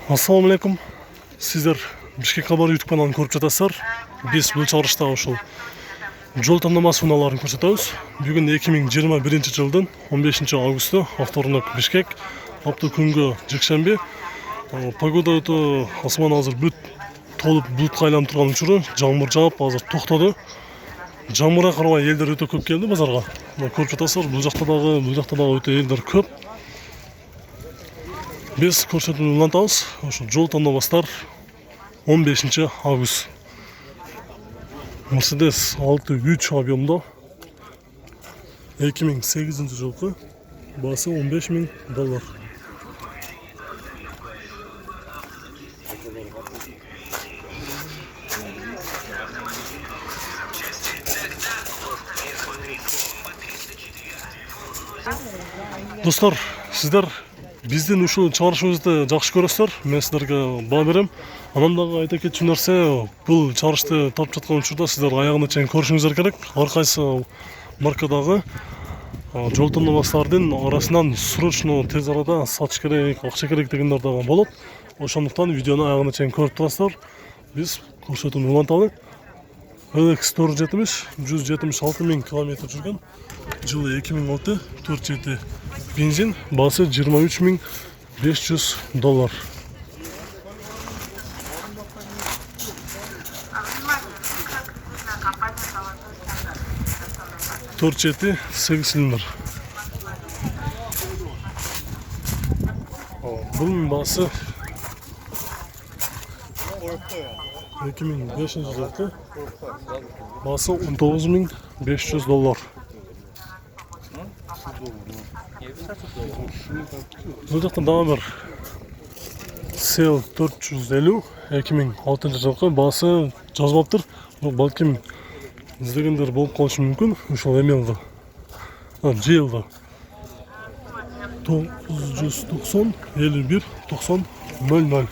Ассаламу алейкум. Сіздер Бишкек хабар YouTube каналын көріп жатасыздар. Біз бұл чыгарышта ошол жол тандама сынауларын көрсөтөбүз. Бүгүн 2021 жылдын 15 августу авторунок Бишкек. Апты күнгө жекшемби. Погода өтө асман азыр бүт толуп булутка айланып турган учуру, жамгыр жаап азыр токтоду. Жамгырга карабай элдер өтө көп келди базарга. Көрүп жатасыздар, бул жакта дагы өтө элдер көп. Biz көрсөтүүнү улантабыз. Ошо жол тандабастар 15 август. Mercedes 6.3 объемдо 2008 жылкы баасы $15,000. Достор, сиздер биздин ушул чыгарышыбызды жакшы көрөсүздөр. Мен сиздерге баа берем. Анан дагы айта кетчү нерсе, бул чыгарышты тартып жаткан учурда сиздер аягына чейин көрүшүңүздөр керек. Ар кайсы маркадагы жол тандабастардын арасынан срочно тез арада сатыш керек, акча керек дегендер дагы болот. Ошондуктан видеону аягына чейин көрүп турасыздар. Биз көрсөтүүнү уланталы. LX 470 176,000 км жүргөн. Жылы 2006, 4.7 бензин, баасы $23,500. 4.7 8 цилиндр. Bunun bası 2005 жылы басы $19,500. Бұл жақтан дагы бір Sel 450 2006 жылы басы жазбаптыр. Балким издегендер болуп калышы мүмкүн. Ошол эмелди. Жыйылды. 990 51 90 00.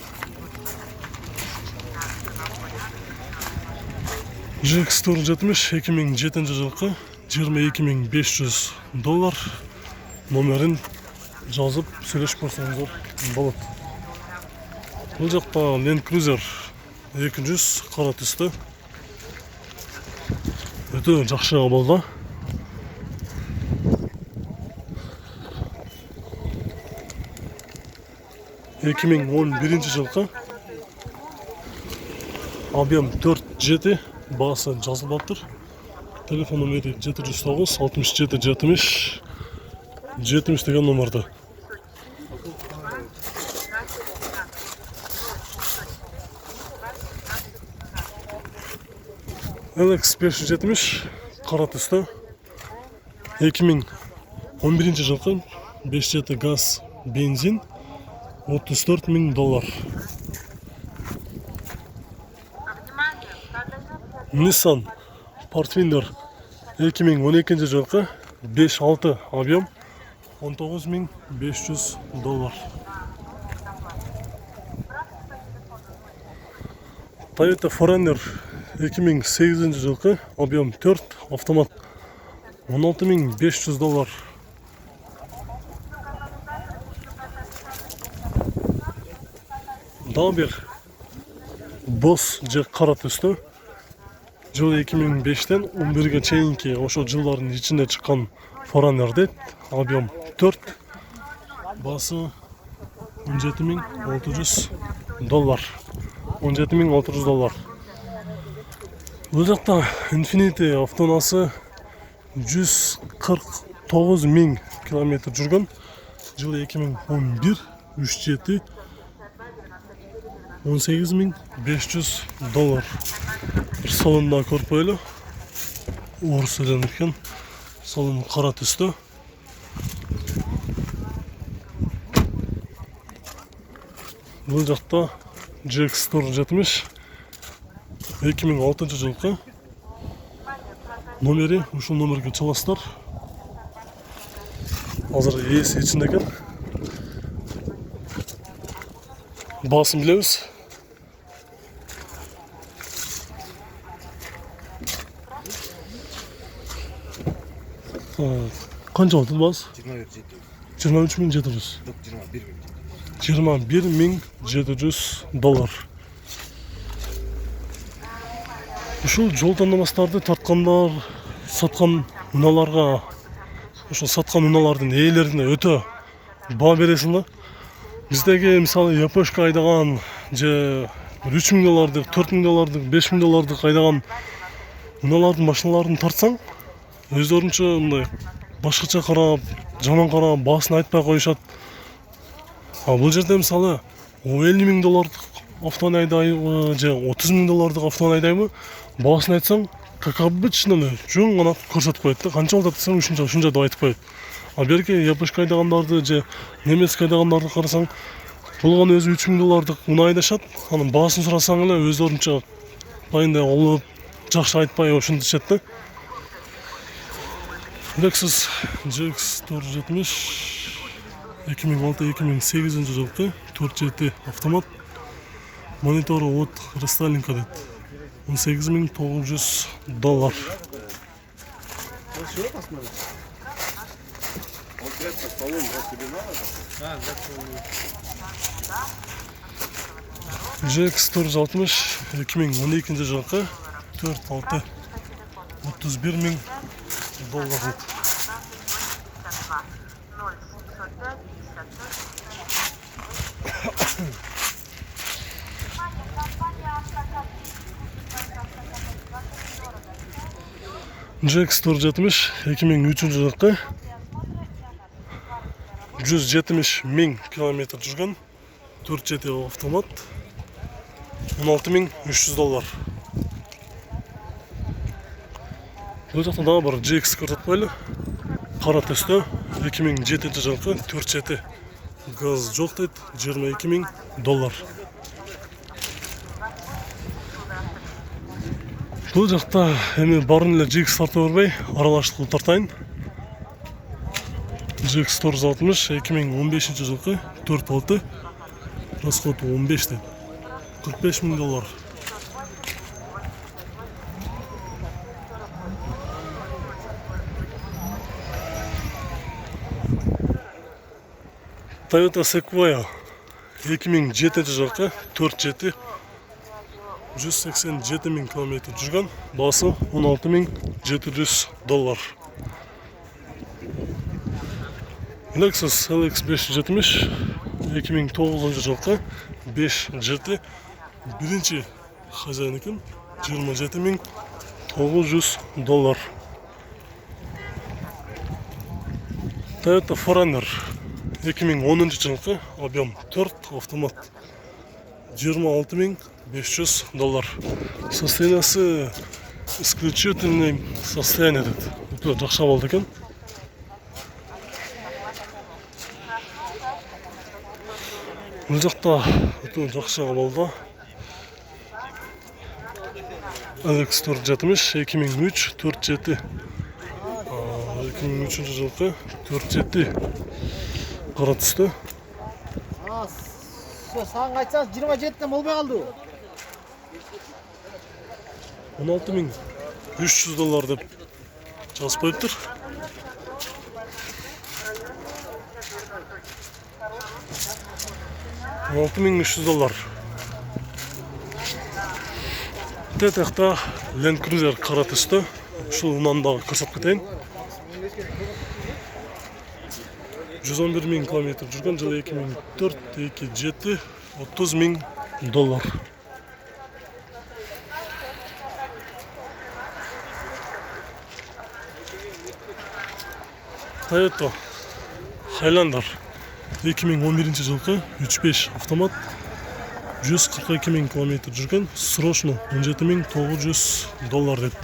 GX 470 2007 жылкы $22,500. Номерин жазып сүйлөшүп көрсөңүздөр болот. Бул жакта Land Cruiser 200 кара түстө. Өтө жакшы абалда. жылкы объем 4.7, баасы жазылбаптыр. Телефон номери 709 67 70 70 деген номерді. LX 570 кара түстө 2011 жылкы 5.7 газ бензин $34,000. Nissan Pathfinder 2012 жылкы 5.6 объем $19,500. Toyota Forerunner 2008 жылкы объем 4 автомат $16,500. Дагы бир Boss же кара түстө жылы 2005-тен 11-ге чейинки ошол жылдардын ичинде чыккан Forerunner дейт. Объем 4, басы $17,600. $17,600. Бул жакта Infiniti автоунаасы 149,000 км жүргөн. Жылы 2011, 3.7 $18,500. Bir salonda көрүп коелу. Орус элен экен. Салон кара түстө. Бул жакта GX 470 2006 жылкы. Номери ушул номерге чаласыздар. Азыр ээси ичинде экен. Баасын билебиз. Qancha oldu bas? 23.700. 21.000. $21.700. Ушул жол тандамастарды тарткандар, саткан унааларга, ошол саткан унаалардын ээлерине өтө баа бересиң да. Биздеги мисалы япошка айдаган же $3,000, $4,000, $5,000 айдаган унаалардын машиналарын тартсаң, өздөрүнчө мындай башкача карап, жаман карап, баасын айтпай коюшат. Бул жерде мисалы $50,000 автоны айдайбы же $30,000 автоны айдайбы, баасын айтсаң, как обычно жөн гана көрсөтүп коет да. Канча алат десең, ушунча деп айтып коет. Берки япошка айдагандарды же немецкий айдагандарды карасаң, булган өзү $3,000 уна айдашат. Анын баасын сурасаң эле өздөрүнчө байындай олуп, жакшы айтпай ошентишет да. Lexus GX 470 2006-2008 жылкы 4.7 автомат. Монитору от рестайлинга дейт. $18,900. GX 460 2012 жылкы 4.6 $31,000 дейт. GX 470 2003 жылкы 170,000 км жүргөн 4.7 автомат. $16,300. Бул жакта дагы бар GX көрсөтүп коелу. Кара төстө 2007 жылкы 4.7 газ жок дейт, $22,000. Бул жакта эми барын эле GX тартып бербей, аралаштырып тартайын. GX 460 2015 жылкы 4.6 расход 15 дейт, $45,000. Toyota Sequoia 2007 жылкы 4.7 187,000 км жүргөн, баасы $16,700. Lexus LX 570 2009 жылкы 5 GT биринчи хозяин экен, $27,900. Toyota Forerunner 2010 жылкы объем 4 автомат, $26,500. Состояниясы исключительный состояние дейт. Өтө жакшы болду экен. Бул жакта өтө жакшы болду. LX 470 2003 4.7 2003 жылкы 4.7 кара түстө. Саған айтсаңыз 27-тен болбай қалды. $16,300 деп жазып коюптур. $16,300. Тетекта Land Cruiser кара түстө. Ушул унаны дагы көрсөтүп кетейин. 111,000 км жүргөн, жылы 2004 2.7 $30,000. Toyota Highlander 2011 жылкы 3.5 автомат, 142,000 км жүргөн, срочно $17,900 дейт.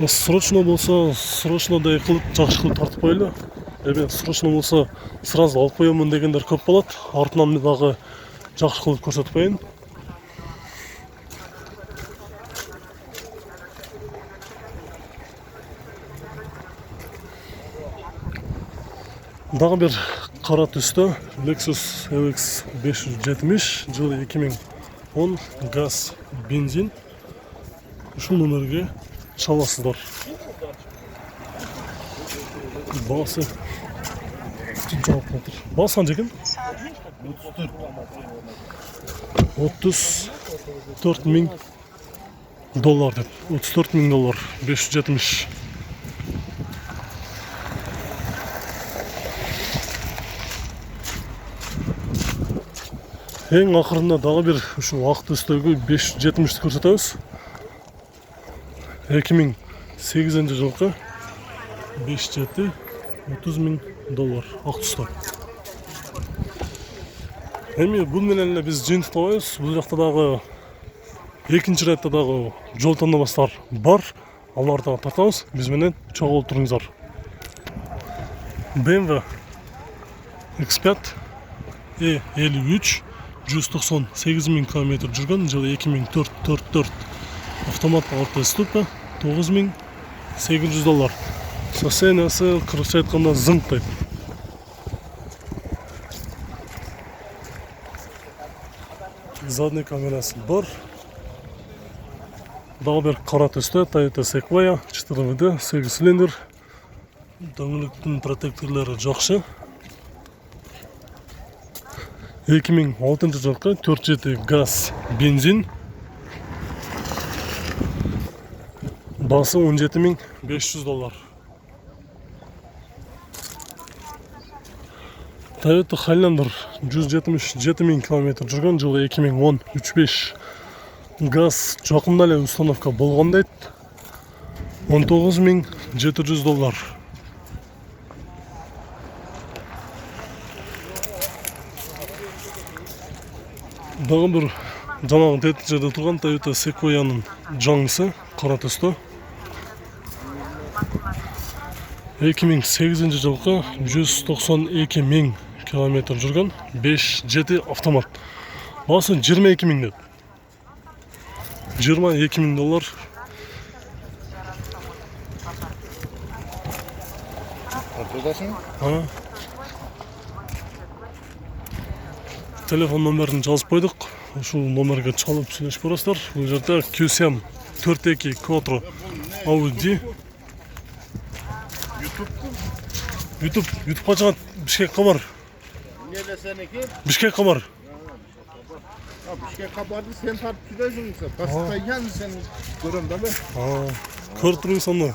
Срочно болсо, срочнодай кылып жакшы кылып тартып коелу. Эми срочно болсо, сразу алып коемун дегендер көп болот. Артынан дагы жакшы кылып көрсөтүп коеюн. Дагы бир кара түстө Lexus LX 570 жылы 2010 газ бензин. Ушул номерге чаласыздар. Баасы жауап калтыр. Баасы канча экен? $34 ming deb. $34 ming, 570. Ең ақырында дағы бір ұшу вақыт үстегі 570 көрсетеміз. 2008 жылғы 570 $30 мing ақ түсті. Әме бұл менен біз жиынтық табайыз. Бұл жақта дағы екінші ретті дағы жол таңдамастар бар. Аларды тартамыз. Біз менен чоң болып тұрыңыздар. BMW X5 E53 198 мing км жүрген, жылы 2004 автоматты автостопы, $9800. Состояниясы қырықша айтқанда зыңқ дейді. Задний камерасы бар. Дағы бір қара түсті Toyota Sequoia 4WD 8 цилиндр. Дөңгелектің протекторлары жақсы. 2006 жылғы 4.7 газ бензин. Басы $17,500. Toyota Highlander 177 мing км жүрген, жылы 2010 3.5 газ жақындале установка болған дейді. $19,700. Дағы бір жаңағы тетті жерде тұрған Toyota Sequoia-ның жаңысы, қара түсті. 2008 жылғы 192 мing км жүрген, 5.7 автомат. Басы $22 мing деді. $22 мing. Телефон номерін жазып қойдық. Ошол номерге чалып сүйлөшүп көрөсүздөр. Бул жерде Q7 4.2 Quattro Audi. YouTube'га чыгат. Бишкек кабар. Неде сеники? Бишкек кабар. Бишкек кабарды сен тартып жүрөсүң. Басқа сен көрөм да мен. Көрүп турсуң сонда.